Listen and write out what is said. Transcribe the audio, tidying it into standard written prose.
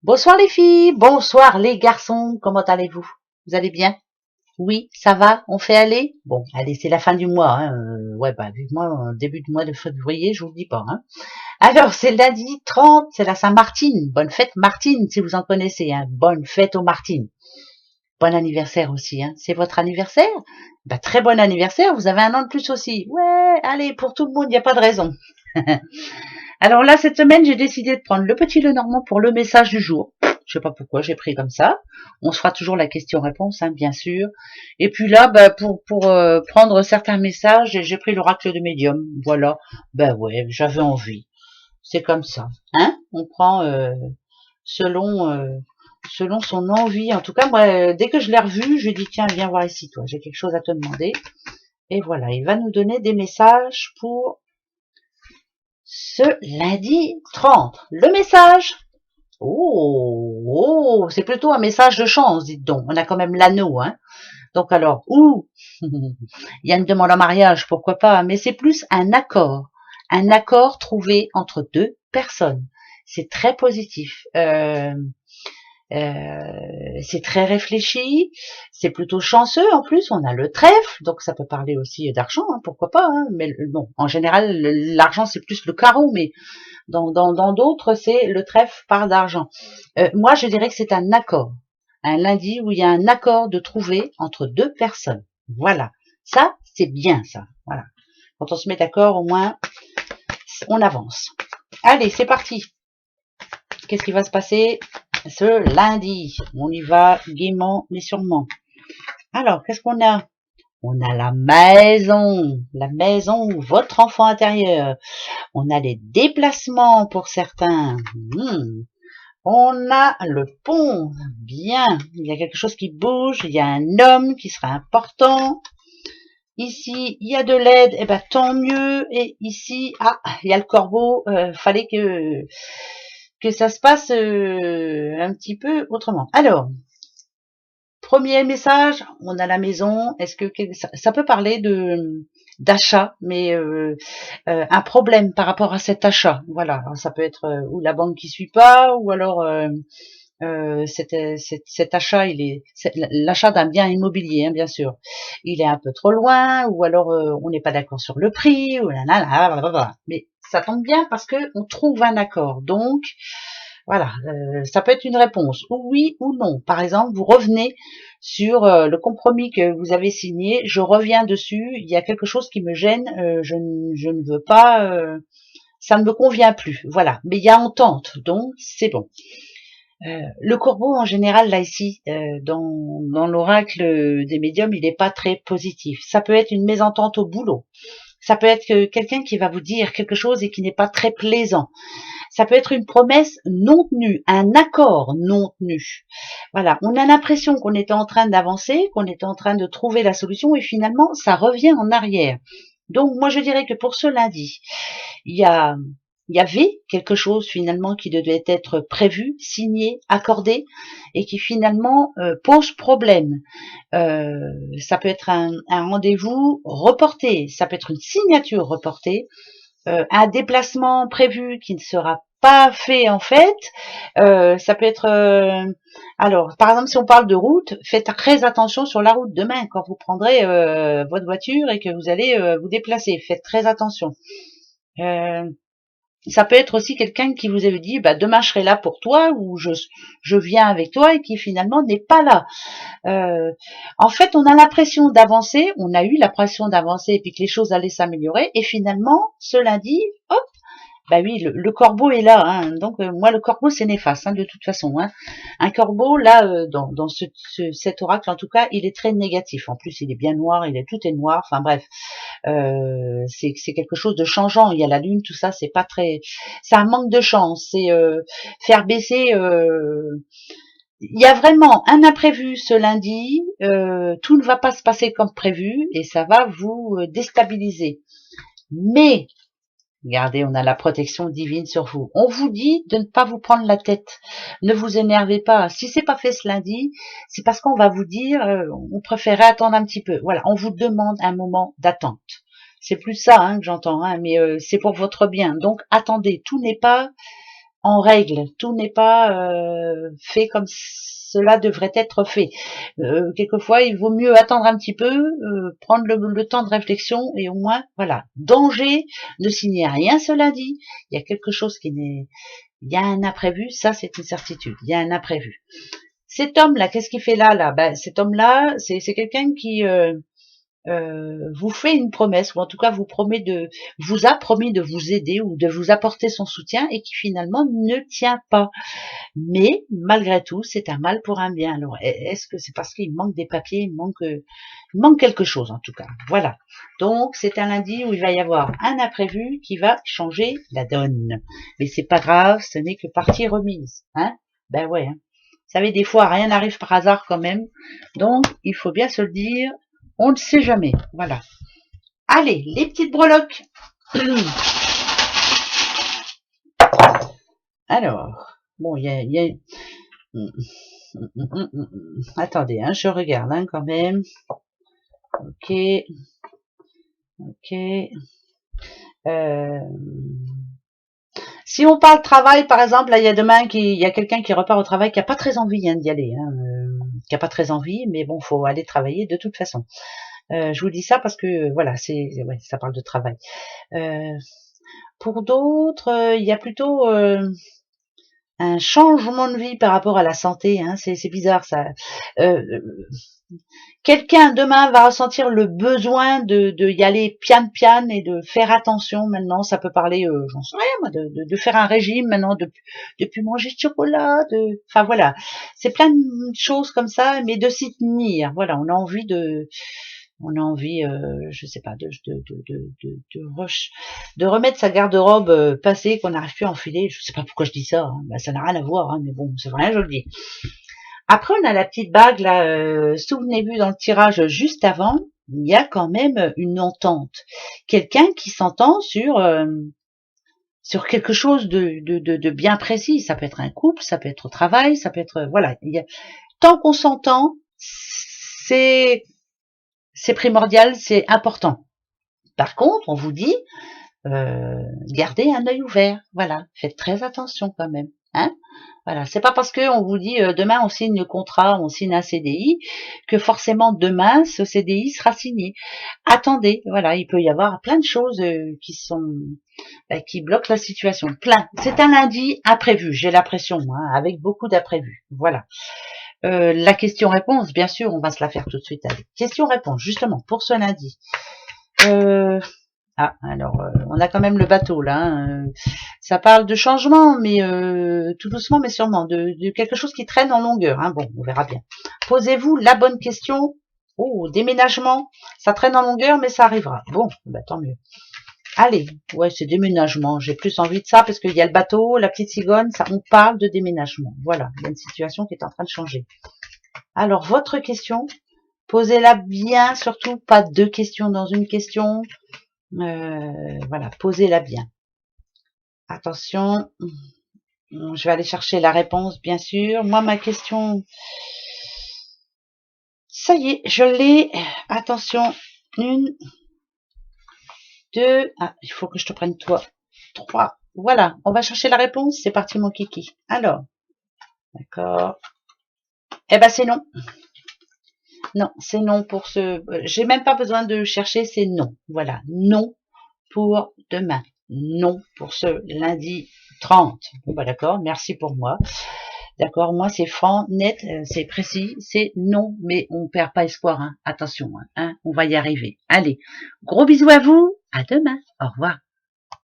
Bonsoir les filles, bonsoir les garçons, comment allez-vous? Vous allez bien? Oui, ça va, on fait aller? Bon, allez, c'est la fin du mois, hein. Ouais, bah, vivement, début du mois de février, je vous le dis pas, hein. Alors, c'est lundi 30, c'est la Saint-Martine. Bonne fête Martine, si vous en connaissez, hein. Bonne fête aux Martines. Bon anniversaire aussi, hein. C'est votre anniversaire? Bah, très bon anniversaire, vous avez un an de plus aussi. Ouais, allez, pour tout le monde, il n'y a pas de raison. Alors là, cette semaine, j'ai décidé de prendre le petit Lenormand pour le message du jour. Je sais pas pourquoi, j'ai pris comme ça. On se fera toujours la question-réponse, hein, bien sûr. Et puis là, bah, pour prendre certains messages, j'ai pris l'oracle de médium. Voilà. Ben ouais, j'avais envie. C'est comme ça. Hein? On prend selon selon son envie. En tout cas, moi, dès que je l'ai revu, je lui ai dit, tiens, viens voir ici, toi. J'ai quelque chose à te demander. Et voilà, il va nous donner des messages pour ce lundi 30. Le message. Oh, c'est plutôt un message de chance, dites donc. On a quand même l'anneau, hein. Donc alors, il y a une demande en mariage, pourquoi pas, mais c'est plus un accord trouvé entre deux personnes. C'est très positif. C'est très réfléchi, c'est plutôt chanceux en plus, on a le trèfle, donc ça peut parler aussi d'argent, hein, pourquoi pas, hein, mais bon, en général, l'argent c'est plus le carreau, mais dans d'autres, c'est le trèfle par d'argent. Moi, je dirais que c'est un accord, un lundi où il y a un accord de trouver entre deux personnes. Voilà, ça, c'est bien ça, voilà. Quand on se met d'accord, au moins, on avance. Allez, c'est parti. Qu'est-ce qui va se passer ce lundi? On y va gaiement mais sûrement. Alors, qu'est-ce qu'on a? On a la maison, votre enfant intérieur. On a les déplacements pour certains. On a le pont, bien. Il y a quelque chose qui bouge, il y a un homme qui sera important. Ici, il y a de l'aide, et ben tant mieux. Et ici, il y a le corbeau. Fallait que ça se passe un petit peu autrement. Alors, premier message, on a la maison. Est-ce que ça peut parler d'achat, mais un problème par rapport à cet achat. Voilà, alors, ça peut être ou la banque qui suit pas, ou alors cet achat, c'est l'achat d'un bien immobilier, hein, bien sûr. Il est un peu trop loin, ou alors on n'est pas d'accord sur le prix, ou là. Mais ça tombe bien parce que on trouve un accord. Donc voilà, ça peut être une réponse, ou oui ou non. Par exemple, vous revenez sur le compromis que vous avez signé, je reviens dessus, il y a quelque chose qui me gêne, je ne veux pas, ça ne me convient plus. Voilà, mais il y a entente, donc c'est bon. Le corbeau, en général, là ici, dans l'oracle des médiums, il n'est pas très positif. Ça peut être une mésentente au boulot. Ça peut être quelqu'un qui va vous dire quelque chose et qui n'est pas très plaisant. Ça peut être une promesse non tenue, un accord non tenu. Voilà, on a l'impression qu'on était en train d'avancer, qu'on était en train de trouver la solution et finalement, ça revient en arrière. Donc, moi, je dirais que pour ce lundi, il y avait quelque chose finalement qui devait être prévu, signé, accordé et qui finalement pose problème. Ça peut être un rendez-vous reporté, ça peut être une signature reportée, un déplacement prévu qui ne sera pas fait en fait. Ça peut être alors par exemple si on parle de route, faites très attention sur la route demain quand vous prendrez votre voiture et que vous allez vous déplacer, faites très attention. Ça peut être aussi quelqu'un qui vous avait dit bah demain je serai là pour toi ou je viens avec toi et qui finalement n'est pas là. En fait, on a l'impression d'avancer, on a eu l'impression d'avancer et puis que les choses allaient s'améliorer et finalement ce lundi, hop, bah oui, le corbeau est là, hein. Donc moi le corbeau c'est néfaste, hein, de toute façon, hein. Un corbeau là dans cet oracle en tout cas, il est très négatif. En plus, il est bien noir, tout est noir. Enfin bref, c'est quelque chose de changeant. Il y a la lune, tout ça, c'est pas très, c'est un manque de chance. C'est faire baisser. Il y a vraiment un imprévu ce lundi. Tout ne va pas se passer comme prévu et ça va vous déstabiliser. Mais regardez, on a la protection divine sur vous. On vous dit de ne pas vous prendre la tête. Ne vous énervez pas. Si c'est pas fait ce lundi, c'est parce qu'on va vous dire, on préférait attendre un petit peu. Voilà, on vous demande un moment d'attente. C'est plus ça hein, que j'entends, hein, mais c'est pour votre bien. Donc attendez, tout n'est pas en règle. Tout n'est pas fait comme cela devrait être fait. Quelquefois, il vaut mieux attendre un petit peu, prendre le temps de réflexion et au moins, voilà. Danger, ne signez rien cela dit. Il y a quelque chose qui n'est... Il y a un imprévu, ça c'est une certitude. Il y a un imprévu. Cet homme-là, qu'est-ce qu'il fait là? Ben, cet homme-là, c'est quelqu'un qui vous fait une promesse, ou en tout cas vous a promis de vous aider ou de vous apporter son soutien et qui finalement ne tient pas. Mais malgré tout, c'est un mal pour un bien. Alors, est-ce que c'est parce qu'il manque des papiers, il manque quelque chose en tout cas. Voilà. Donc c'est un lundi où il va y avoir un imprévu qui va changer la donne. Mais c'est pas grave, ce n'est que partie remise. Hein? Ben ouais. Hein. Vous savez, des fois, rien n'arrive par hasard quand même. Donc, il faut bien se le dire, on ne sait jamais. Voilà. Allez, les petites breloques. Alors, bon, il y a... Attendez, hein, je regarde hein, quand même. Ok. Ok. Si on parle travail, par exemple, là, il y a demain, il y a quelqu'un qui repart au travail qui a pas très envie hein, d'y aller, hein, qui a pas très envie, mais bon, faut aller travailler de toute façon. Je vous dis ça parce que voilà, ouais, ça parle de travail. Pour d'autres, il y a plutôt un changement de vie par rapport à la santé. Hein, c'est bizarre ça. Quelqu'un demain va ressentir le besoin de y aller pian et de faire attention maintenant. Ça peut parler, j'en sais rien moi, de faire un régime maintenant, de plus manger de chocolat, enfin voilà, c'est plein de choses comme ça, mais de s'y tenir. Voilà, on a envie, je sais pas, de remettre sa garde-robe passée qu'on n'arrive plus à enfiler. Je sais pas pourquoi je dis ça. Hein. Ben, ça n'a rien à voir, hein, mais bon, c'est vrai, je le dis. Après, on a la petite bague, là, souvenez-vous, dans le tirage juste avant, il y a quand même une entente. Quelqu'un qui s'entend sur quelque chose de bien précis. Ça peut être un couple, ça peut être au travail, ça peut être... Voilà. Tant qu'on s'entend, c'est primordial, c'est important. Par contre, on vous dit, gardez un œil ouvert. Voilà. Faites très attention quand même. Hein? Voilà, c'est pas parce que on vous dit demain on signe le contrat, on signe un CDI, que forcément demain ce CDI sera signé. Attendez, voilà, il peut y avoir plein de choses qui bloquent la situation. Plein. C'est un lundi imprévu, j'ai l'impression, hein, avec beaucoup d'imprévus. Voilà. La question-réponse, bien sûr, on va se la faire tout de suite. Question-réponse, justement, pour ce lundi. Alors, on a quand même le bateau, là. Hein. Ça parle de changement, mais tout doucement, mais sûrement. De quelque chose qui traîne en longueur. Hein. Bon, on verra bien. Posez-vous la bonne question. Oh, déménagement. Ça traîne en longueur, mais ça arrivera. Bon, bah, tant mieux. Allez, ouais, c'est déménagement. J'ai plus envie de ça, parce qu'il y a le bateau, la petite cigogne, ça, on parle de déménagement. Voilà, il y a une situation qui est en train de changer. Alors, votre question, posez-la bien, surtout pas deux questions dans une question. Voilà, posez-la bien. Attention, je vais aller chercher la réponse, bien sûr. Moi, ma question, ça y est, je l'ai. Attention, 1, 2, il faut que je te prenne toi. 3, voilà, on va chercher la réponse. C'est parti, mon kiki. Alors, d'accord. Eh ben, c'est non. Non, c'est non pour ce... J'ai même pas besoin de chercher, c'est non. Voilà, non pour demain. Non pour ce lundi 30. Bon, bah d'accord, merci pour moi. D'accord, moi c'est franc, net, c'est précis, c'est non, mais on perd pas espoir. Hein. Attention, hein, on va y arriver. Allez, gros bisous à vous, à demain, au revoir.